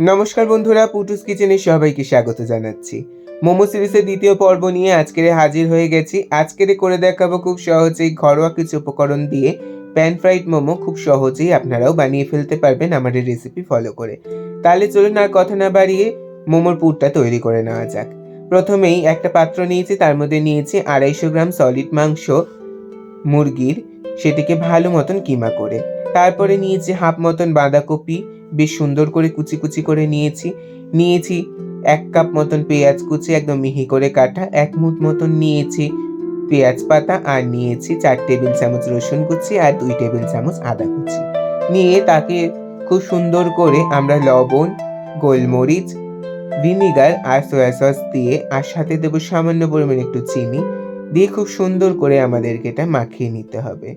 নমস্কার বন্ধুরা, পুটুস কিচেনে সবাইকে স্বাগত জানাচ্ছি। মোমো সিরিজের দ্বিতীয় পর্ব নিয়ে আজকের হাজির হয়ে গেছি। আজকের করে দেখাবো খুব সহজেই ঘরোয়া কিছু উপকরণ দিয়ে প্যান ফ্রাইড মোমো খুব সহজেই আপনারাও বানিয়ে ফেলতে পারবেন আমার এই রেসিপি ফলো করে। তাহলে চলুন আর কথা না বাড়িয়ে মোমোর পুরটা তৈরি করে নেওয়া যাক। প্রথমেই একটা পাত্র নিয়েছি, তার মধ্যে নিয়েছি 250 গ্রাম সলিড মাংস মুরগির, সেটিকে ভালো মতন কিমা করে। তারপরে নিয়েছি হাফ মতন বাঁধাকপি, বেশ সুন্দর করে কুচি কুচি করে নিয়েছি 1 কাপ মতন পেঁয়াজ কুচি একদম মিহি করে কাটা, 1 মুঠ মতন নিয়েছি পেঁয়াজ পাতা, আর নিয়েছি 4 টেবিল চামচ রসুন কুচি আর 2 টেবিল চামচ আদা কুচি। নিয়ে তাকে খুব সুন্দর করে আমরা লবণ, গোলমরিচ, ভিনিগার আর সয়া সস দিয়ে, আর সাথে দেবো সামান্য পরিমাণে একটু চিনি দিয়ে খুব সুন্দর করে আমাদেরকে এটা মাখিয়ে নিতে হবে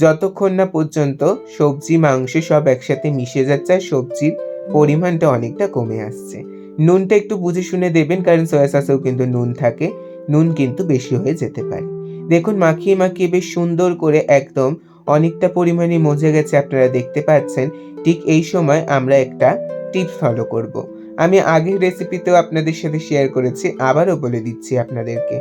যতক্ষণ না পর্যন্ত সবজি মাংস সব একসাথে মিশে যাচ্ছে আর সবজির পরিমাণটা অনেকটা কমে আসছে। নুনটা একটু বুঝে শুনে দেবেন, কারণ সয়া সসেও কিন্তু নুন থাকে, নুন কিন্তু বেশি হয়ে যেতে পারে। দেখুন মাখিয়ে মাখিয়ে বেশ সুন্দর করে একদম অনেকটা পরিমাণে মজে গেছে, আপনারা দেখতে পাচ্ছেন। ঠিক এই সময় আমরা একটা টিপস ফলো করব। আমি আগের রেসিপিতেও আপনাদের সাথে শেয়ার করেছি, আবারও বলে দিচ্ছি আপনাদেরকে।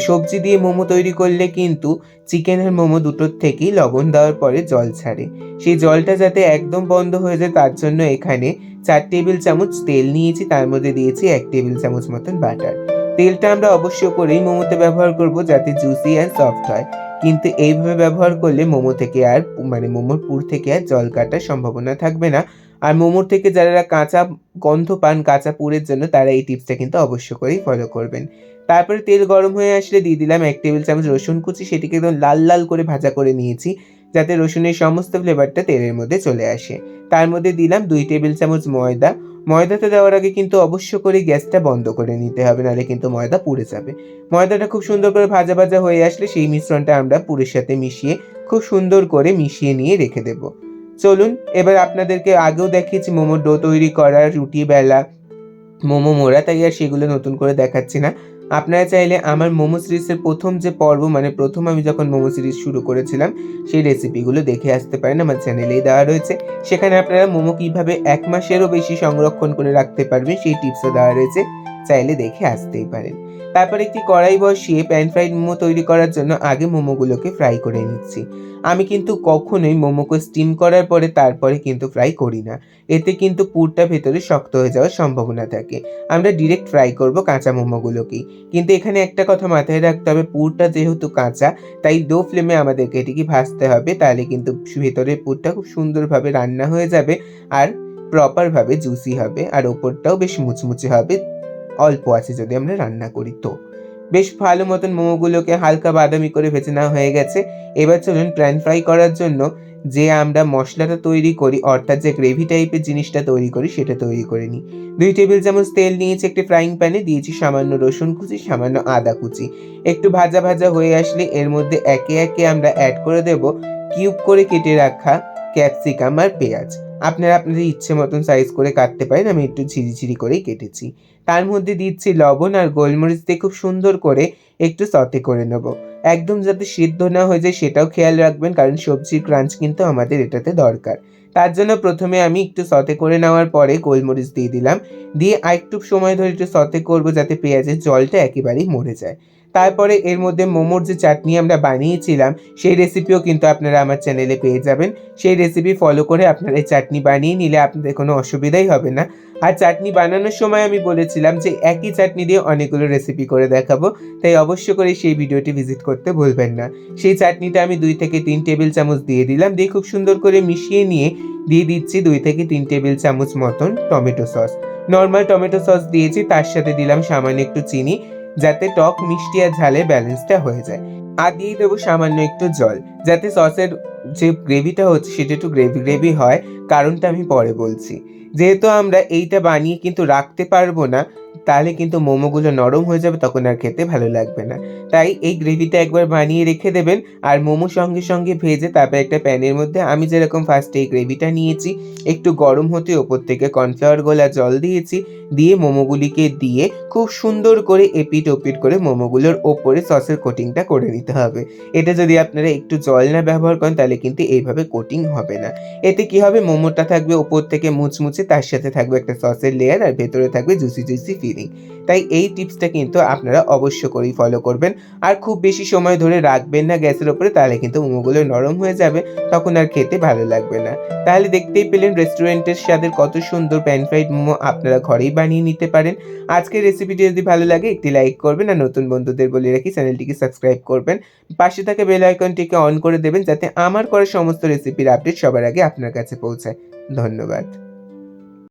সবজি দিয়ে মোমো তৈরি করলে কিন্তু চিকেন আর মোমো দুটোর থেকেই লবণ দেওয়ার পরে জল ছাড়ে। সেই জলটা যাতে একদম বন্ধ হয়ে যায় তার জন্য এখানে 4 টেবিল চামচ তেল নিয়েছি, তার মধ্যে দিয়েছি 1 টেবিল চামচ মতন বাটার। তেলটা আমরা অবশ্য করেই মোমোতে ব্যবহার করব যাতে জুসি আর সফট হয়, কিন্তু এইভাবে ব্যবহার করলে মোমো থেকে আর মোমোর পুর থেকে আর জল কাটার সম্ভাবনা থাকবে না। আর মোমোর থেকে যারা কাঁচা গন্ধ পান কাঁচা পুরের জন্য, তারা এই টিপসটা কিন্তু অবশ্য করেই ফলো করবেন। তারপরে তেল গরম হয়ে আসলে দিয়ে দিলাম 1 টেবিল চামচ রসুন কুচি, সেটিকে একদম লাল লাল করে ভাজা করে নিয়েছি যাতে রসুনের সমস্ত ফ্লেভারটা তেলের মধ্যে চলে আসে। তার মধ্যে দিলাম 2 টেবিল চামচ ময়দা। ময়দাটা দেওয়ার আগে কিন্তু অবশ্য করে গ্যাসটা বন্ধ করে নিতে হবে, নাহলে কিন্তু ময়দা পুড়ে যাবে। ময়দাটা খুব সুন্দর করে ভাজা ভাজা হয়ে আসলে সেই মিশ্রণটা আমরা পুরের সাথে মিশিয়ে খুব সুন্দর করে মিশিয়ে নিয়ে রেখে দেব। চলুন এবার আপনাদেরকে আগেও দেখিয়েছি মোমোর ডো তৈরি করা, রুটি বেলা, মোমো মোড়া, তাই আর সেগুলো নতুন করে দেখাচ্ছি না। আপনারা চাইলে আমার মোমো সিরিজের প্রথম যে পর্ব, প্রথম আমি যখন মোমো সিরিজ শুরু করেছিলাম সেই রেসিপিগুলো দেখে আসতে পারেন, আমার চ্যানেলেই দেওয়া রয়েছে। সেখানে আপনারা মোমো কীভাবে 1 মাসেরও বেশি সংরক্ষণ করে রাখতে পারবেন সেই টিপসও দেওয়া রয়েছে, চাইলে দেখে আসতেই পারেন। তারপর একটি কড়াই বসিয়ে প্যান ফ্রাইড মোমো তৈরি করার জন্য আগে মোমোগুলোকে ফ্রাই করে নিচ্ছি। আমি কিন্তু কখনোই মোমোকে স্টিম করার পরে তারপরে কিন্তু ফ্রাই করি না, এতে কিন্তু পুরটা ভেতরে শক্ত হয়ে যাওয়ার সম্ভাবনা থাকে। আমরা ডিরেক্ট ফ্রাই করব কাঁচা মোমোগুলোকেই। কিন্তু এখানে একটা কথা মাথায় রাখতে হবে, পুরটা যেহেতু কাঁচা তাই লো ফ্লেমে আমাদেরকে এটিকে ভাজতে হবে, তাহলে কিন্তু ভেতরের পুরটা খুব সুন্দরভাবে রান্না হয়ে যাবে আর প্রপারভাবে জুসি হবে, আর ওপরটাও বেশ মুচমুচে হবে অল্প আছে যদি আমরা রান্না করি তো। বেশ ভালো মতন মোমোগুলোকে হালকা বাদামি করে ভেজে নেওয়া হয়ে গেছে। এবার চলুন প্যান ফ্রাই করার জন্য যে আমরা মশলাটা তৈরি করি, অর্থাৎ যে গ্রেভি টাইপের জিনিসটা তৈরি করি সেটা তৈরি করে নিই। 2 টেবিল চামচ তেল নিয়েছি একটি ফ্রাইং প্যানে, দিয়েছি সামান্য রসুন কুচি, সামান্য আদা কুচি। একটু ভাজা ভাজা হয়ে আসলে এর মধ্যে একে একে আমরা অ্যাড করে দেব কিউব করে কেটে রাখা ক্যাপসিকাম আর পেঁয়াজ। আপনারা আপনাদের ইচ্ছে মতন সাইজ করে কাটতে পারেন, আমি একটু ঝিরিঝিরি করেই কেটেছি। তার মধ্যে দিচ্ছি লবণ আর গোলমরিচ দিয়ে খুব সুন্দর করে একটু সতে করে নেব। একদম যাতে সিদ্ধ না হয়ে যায় সেটাও খেয়াল রাখবেন, কারণ সবজির ক্রাঞ্চ কিন্তু আমাদের এটাতে দরকার। তার জন্য প্রথমে আমি একটু সতে করে নেওয়ার পরে গোলমরিচ দিয়ে দিলাম, দিয়ে আরেকটু সময় ধরে একটু সতে করব যাতে পেঁয়াজের জলটা একেবারেই মরে যায়। তারপরে এর মধ্যে মোমোর যে চাটনি আমরা বানিয়েছিলাম সেই রেসিপিও কিন্তু আপনারা আমার চ্যানেলে পেয়ে যাবেন। সেই রেসিপি ফলো করে আপনারা এই চাটনি বানিয়ে নিলে আপনাদের কোনো অসুবিধাই হবে না। আর চাটনি বানানোর সময় আমি বলেছিলাম যে একই চাটনি দিয়ে অনেকগুলো রেসিপি করে দেখাবো, তাই অবশ্য করে সেই ভিডিওটি ভিজিট করতে ভুলবেন না। সেই চাটনিটা আমি 2 থেকে 3 টেবিল চামচ দিয়ে দিলাম, দিয়ে খুব সুন্দর করে মিশিয়ে নিয়ে দিয়ে দিচ্ছি 2 থেকে 3 টেবিল চামচ মতন tomato sauce. Normal tomato sauce দিয়েছি, তার সাথে দিলাম সামান্য একটু চিনি যাতে টক মিষ্টি আর ঝালের ব্যালেন্সটা হয়ে যায়। আর দিয়ে দেবো সামান্য একটু জল যাতে সসের যে গ্রেভিটা হচ্ছে সেটা একটু গ্রেভি গ্রেভি হয়, কারণটা আমি পরে বলছি। যেহেতু আমরা এইটা বানিয়ে কিন্তু রাখতে পারবো না, তাহলে কিন্তু মোমোগুলো নরম হয়ে যাবে, তখন আর খেতে ভালো লাগবে না। তাই এই গ্রেভিটা একবার বানিয়ে রেখে দেবেন, আর মোমো সঙ্গে সঙ্গে ভেজে তারপর একটা প্যানের মধ্যে আমি যেরকম ফার্স্টে এই গ্রেভিটা নিয়েছি, একটু গরম হতে ওপর থেকে কর্নফ্লাওয়ার গোলা জল দিয়েছি, দিয়ে মোমোগুলিকে দিয়ে খুব সুন্দর করে এপিট ওপিট করে মোমোগুলোর ওপরে সসের কোটিংটা করে নিতে হবে। এটা যদি আপনারা একটু জল না ব্যবহার করেন তাহলে তাহলে কিন্তু এইভাবে কোটিং হবে না। এতে কি হবে, মোমোটা থাকবে ওপর থেকে মুচমুচে, তার সাথে থাকবে একটা সসের লেয়ার আর ভেতরে থাকবে জুসি ফিলিং। তাই এই টিপসটা কিন্তু আপনারা অবশ্য করেই ফলো করবেন। আর খুব বেশি সময় ধরে রাখবেন না গ্যাসের উপরে, তাহলে কিন্তু মোমোগুলো নরম হয়ে যাবে, তখন আর খেতে ভালো লাগবে না। তাহলে দেখতেই পেলেন রেস্টুরেন্টের স্বাদের কত সুন্দর প্যান ফ্রাইড মোমো আপনারা ঘরেই বানিয়ে নিতে পারেন। আজকের রেসিপিটি যদি ভালো লাগে একটি লাইক করবেন, আর নতুন বন্ধুদের বলে রাখি চ্যানেলটিকে সাবস্ক্রাইব করবেন। পাশে থাকা বেল আইকনটিকে অন করে দেবেন যাতে আমার করা সমস্ত রেসিপির আপডেট সবার আগে আপনার কাছে পৌঁছায়। ধন্যবাদ।